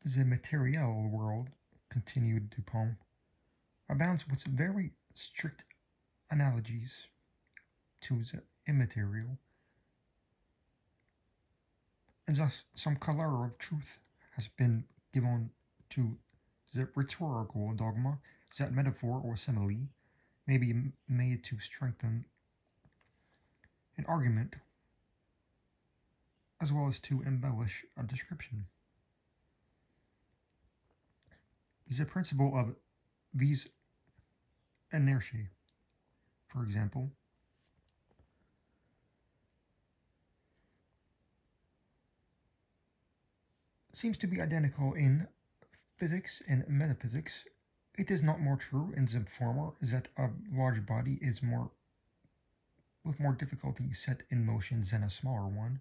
The material world, continued Dupont, abounds with very strict analogies to the immaterial, and thus some color of truth has been given to the rhetorical dogma that metaphor or simile may be made to strengthen an argument as well as to embellish a description. The principle of vis inertiae, for example, seems to be identical in physics and metaphysics. It is not more true in the former that a large body is with more difficulty set in motion than a smaller one,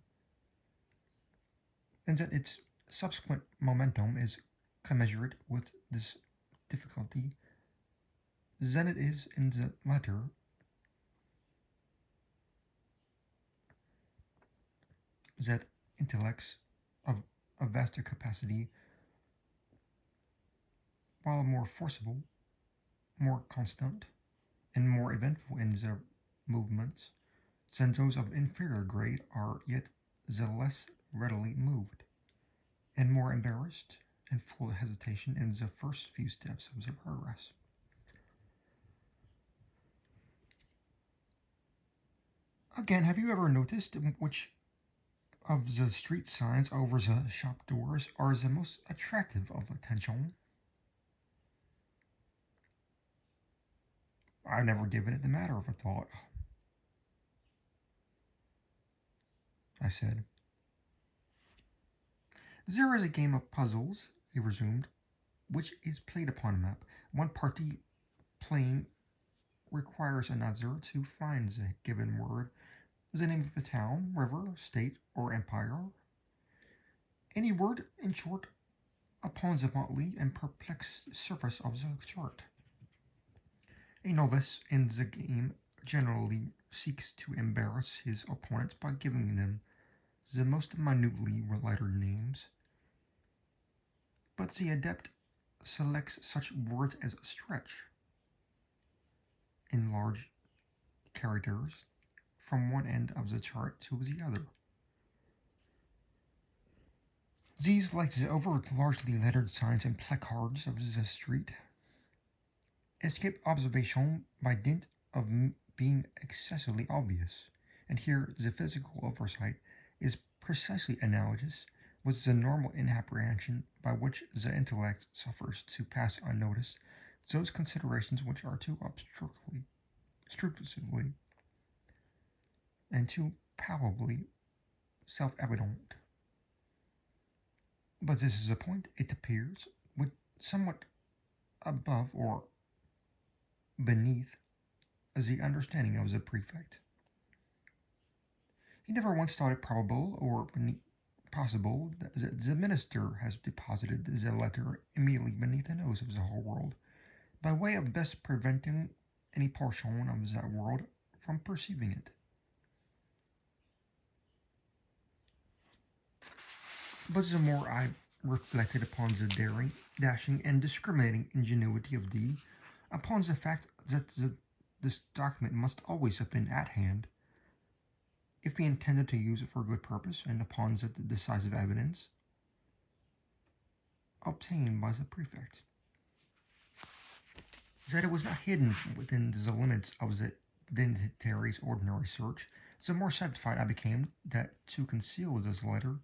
and that its subsequent momentum is commensurate with this difficulty than it is in the latter. That intellects of a vaster capacity, while more forcible, more constant, and more eventful in their movements than those of inferior grade, are yet the less readily moved, and more embarrassed and full of hesitation in the first few steps of their progress. Again, have you ever noticed which of the street signs over the shop doors are the most attractive of attention? I've never given it the matter of a thought, I said. There is a game of puzzles, he resumed, which is played upon a map. One party playing requires another to find the given word, the name of a town, river, state, or empire. Any word, in short, upon the motley and perplexed surface of the chart. A novice in the game generally seeks to embarrass his opponents by giving them the most minutely lettered names, but the adept selects such words as stretch in large characters from one end of the chart to the other. These, like the over largely lettered signs and placards of the street, escape observation by dint of being excessively obvious, and here the physical oversight is precisely analogous with the normal inapprehension by which the intellect suffers to pass unnoticed those considerations which are too obtrusively, and too palpably self-evident. But this is a point, it appears, with somewhat above or beneath the understanding of the prefect. He never once thought it probable or possible that the minister has deposited the letter immediately beneath the nose of the whole world, by way of best preventing any portion of that world from perceiving it. But the more I reflected upon the daring, dashing, and discriminating ingenuity of D, upon the fact that this document must always have been at hand, if he intended to use it for a good purpose, and upon the decisive evidence obtained by the prefect, that it was not hidden within the limits of the dignitary's ordinary search, the more satisfied I became that to conceal this letter,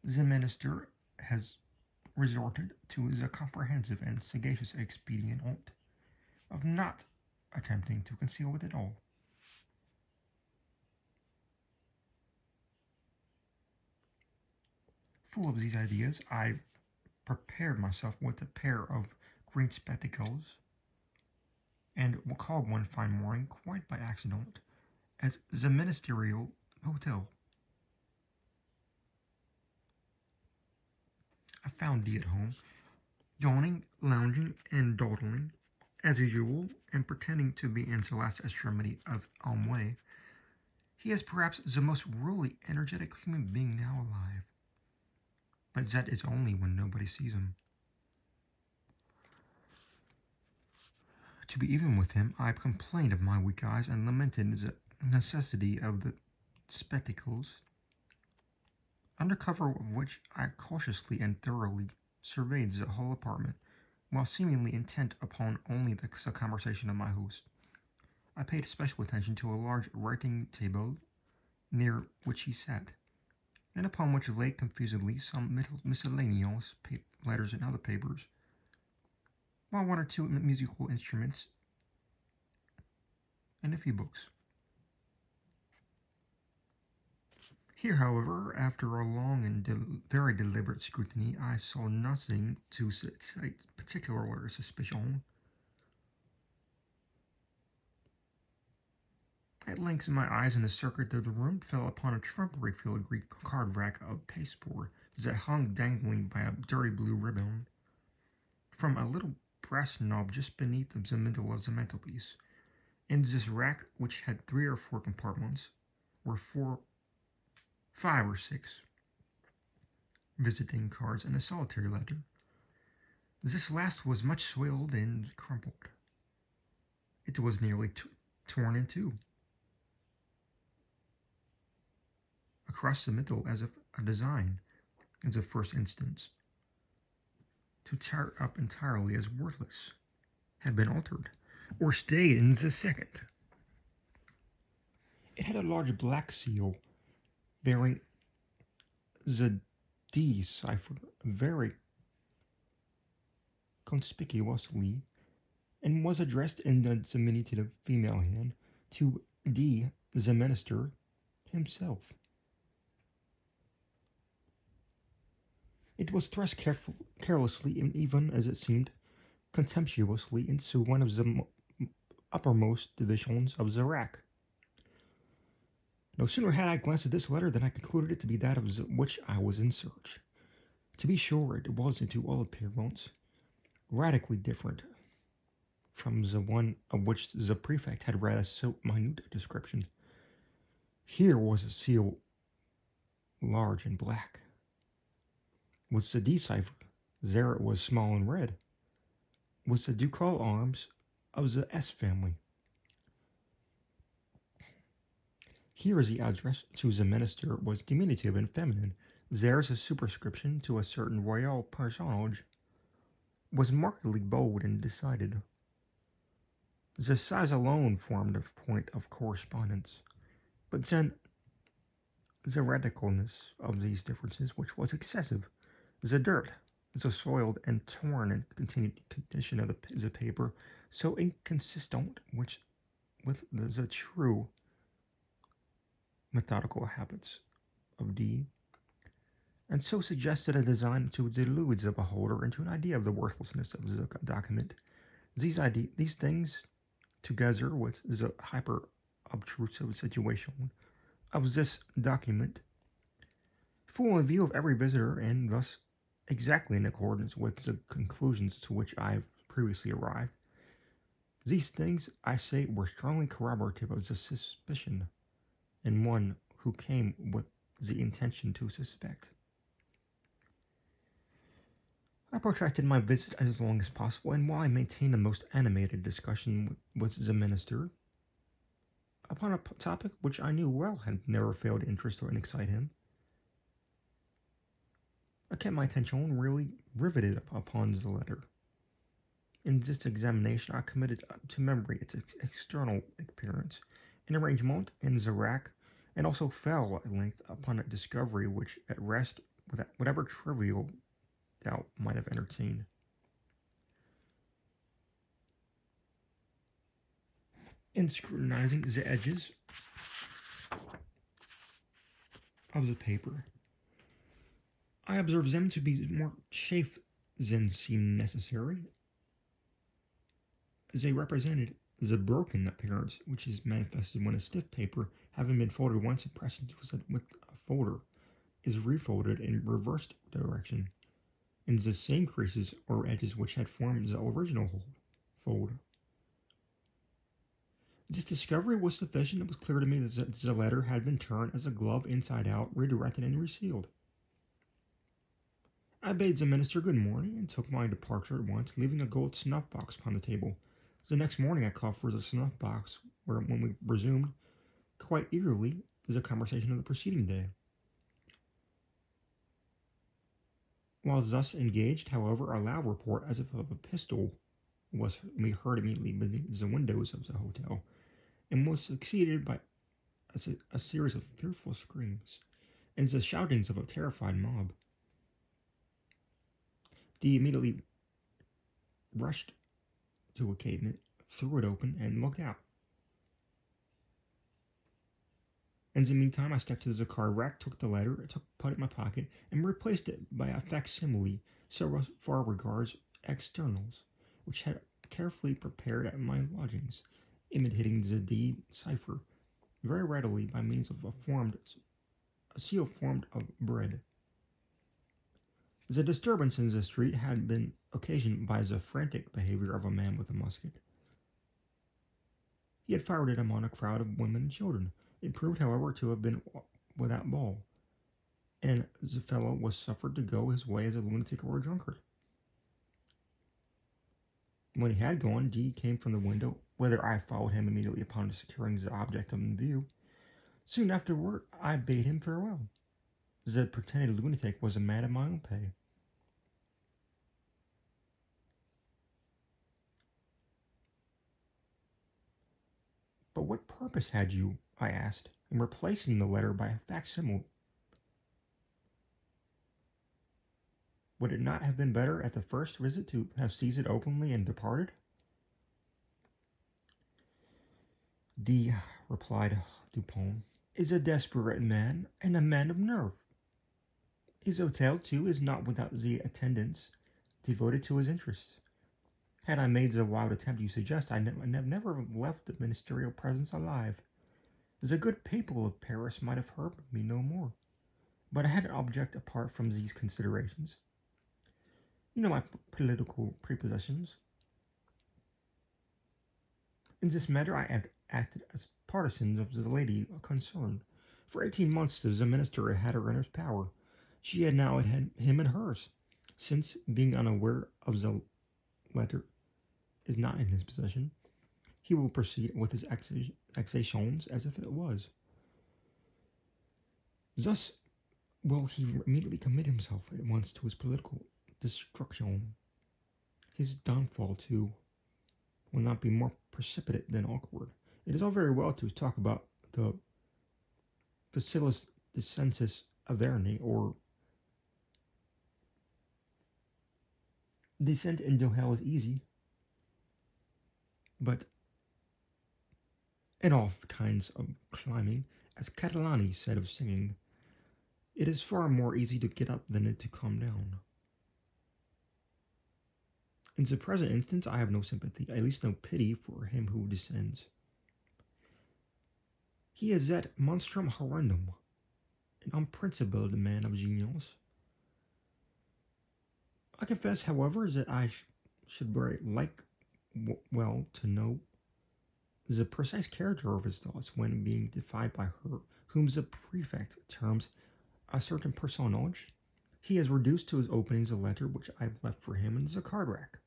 the minister has resorted to the comprehensive and sagacious expedient of not attempting to conceal it at all. Full of these ideas, I prepared myself with a pair of green spectacles, and called one fine morning, quite by accident, at the Ministerial Hotel. I found D at home, yawning, lounging, and dawdling, as usual, and pretending to be in the last extremity of ennui. He is perhaps the most really energetic human being now alive. but that is only when nobody sees him. To be even with him, I complained of my weak eyes and lamented the necessity of the spectacles, under cover of which I cautiously and thoroughly surveyed the whole apartment, while seemingly intent upon only the conversation of my host. I paid special attention to a large writing table near which he sat, and upon which lay confusedly some miscellaneous letters and other papers, while one or two musical instruments and a few books. Here, however, after a long and very deliberate scrutiny, I saw nothing to excite particular suspicion. At length, my eyes in the circuit of the room fell upon a trumpery filigree card rack of pasteboard that hung dangling by a dirty blue ribbon from a little brass knob just beneath the middle of the mantelpiece. In this rack, which had 3 or 4 compartments, were 5 or 6 visiting cards and a solitary letter. This last was much soiled and crumpled. It was nearly torn in two, across the middle, as if a design, in the first instance, to tear it up entirely as worthless, had been altered, or stayed in the second. It had a large black seal bearing the D cipher very conspicuously, and was addressed in the diminutive female hand to D, the minister himself. It was thrust carelessly, and even, as it seemed, contemptuously into one of the uppermost divisions of the rack. No sooner had I glanced at this letter than I concluded it to be that of which I was in search. To be sure, it was, to all appearance, radically different from the one of which the prefect had read a so minute description. Here was a seal large and black, with the D cipher. There it was small and red, with the ducal arms of the S family. Here the address to the minister was diminutive and feminine. There's a superscription to a certain royal personage was markedly bold and decided. The size alone formed a point of correspondence, but then the radicalness of these differences, which was excessive, the dirt, the soiled and torn and continued condition of the paper, so inconsistent with the true methodical habits of D, and so suggested a design to delude the beholder into an idea of the worthlessness of the document. These things, together with the hyper-obtrusive situation of this document, full in view of every visitor, and thus exactly in accordance with the conclusions to which I have previously arrived. These things, I say, were strongly corroborative of the suspicion in one who came with the intention to suspect. I protracted my visit as long as possible, and while I maintained a most animated discussion with the minister upon a topic which I knew well had never failed to interest or excite him, I kept my attention really riveted upon the letter. In this examination, I committed to memory its external appearance and arrangement in the rack, and also fell at length upon a discovery which, at rest, whatever trivial doubt might have entertained. In scrutinizing the edges of the paper, I observed them to be more chafed than seemed necessary. They represented the broken appearance which is manifested when a stiff paper, having been folded once and pressed with a folder, is refolded in reversed direction, in the same creases or edges which had formed the original fold. This discovery was sufficient. It was clear to me that the letter had been turned as a glove inside out, redirected, and resealed. I bade the minister good morning and took my departure at once, leaving a gold snuff box upon the table. The next morning I called for the snuff box, where when we resumed, quite eagerly, the conversation of the preceding day. While thus engaged, however, a loud report, as if of a pistol, was heard immediately beneath the windows of the hotel, and was succeeded by a series of fearful screams and the shoutings of a terrified mob. Dee immediately rushed to a casement, threw it open, and looked out. In the meantime, I stepped to the card rack, took the letter, put it in my pocket, and replaced it by a facsimile so far regards externals, which had carefully prepared at my lodgings, imitating the D cipher very readily by means of a seal formed of bread. The disturbance in the street had been occasioned by the frantic behavior of a man with a musket. He had fired it among a crowd of women and children. It proved, however, to have been without ball, and the fellow was suffered to go his way as a lunatic or a drunkard. When he had gone, D came from the window, whither I followed him immediately upon securing the object in view. Soon afterward, I bade him farewell. The pretended lunatic was a man of my own pay. But what purpose had you, I asked, in replacing the letter by a facsimile? Would it not have been better at the first visit to have seized it openly and departed? D, replied Dupont, is a desperate man and a man of nerve. His hotel, too, is not without the attendants devoted to his interests. Had I made the wild attempt you suggest, I never left the ministerial presence alive. The good people of Paris might have heard me no more. But I had an object apart from these considerations. You know my political prepossessions. In this matter, I had acted as partisan of the lady concerned. For 18 months, the minister had her in his power. She had now had him in hers, since, being unaware of the letter is not in his possession, he will proceed with his accusations as if it was. Thus will he immediately commit himself at once to his political destruction. His downfall, too, will not be more precipitate than awkward. It is all very well to talk about the facilis descensus Averni, or descent into hell is easy, but in all kinds of climbing, as Catalani said of singing, it is far more easy to get up than to come down. In the present instance, I have no sympathy, at least no pity, for him who descends. He is that monstrum horrendum, an unprincipled man of genius. I confess, however, that I should very well to know the precise character of his thoughts when being defied by her whom the prefect terms a certain personage. He has reduced to his openings a letter which I have left for him in the card rack.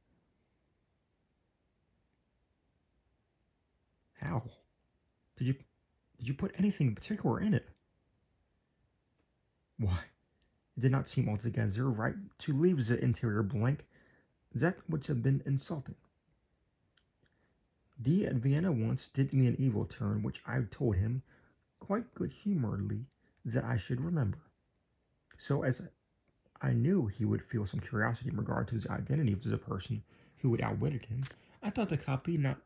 How? Did you put anything particular in it? Why, it did not seem altogether right to leave the interior blank. That would have been insulting. D at Vienna once did me an evil turn which I told him, quite good-humoredly, that I should remember. So as I knew he would feel some curiosity in regard to the identity of the person who had outwitted him, I thought the copy not...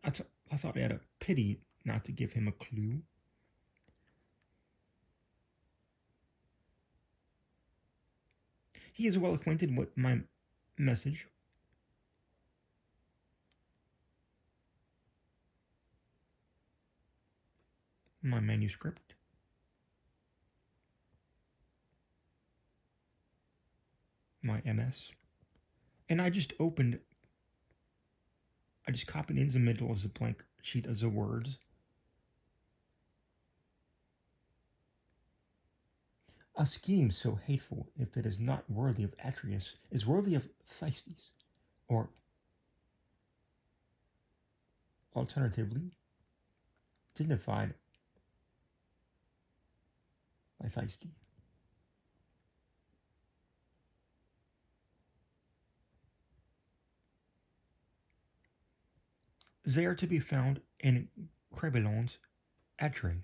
I thought it had a pity not to give him a clue. He is well acquainted with my message. My manuscript. My MS. And I just copied in the middle of the blank sheet of the words. A scheme so hateful, if it is not worthy of Atreus, is worthy of Thyestes, or alternatively, dignified by Thyestes. They are to be found in Crebillon's Atre,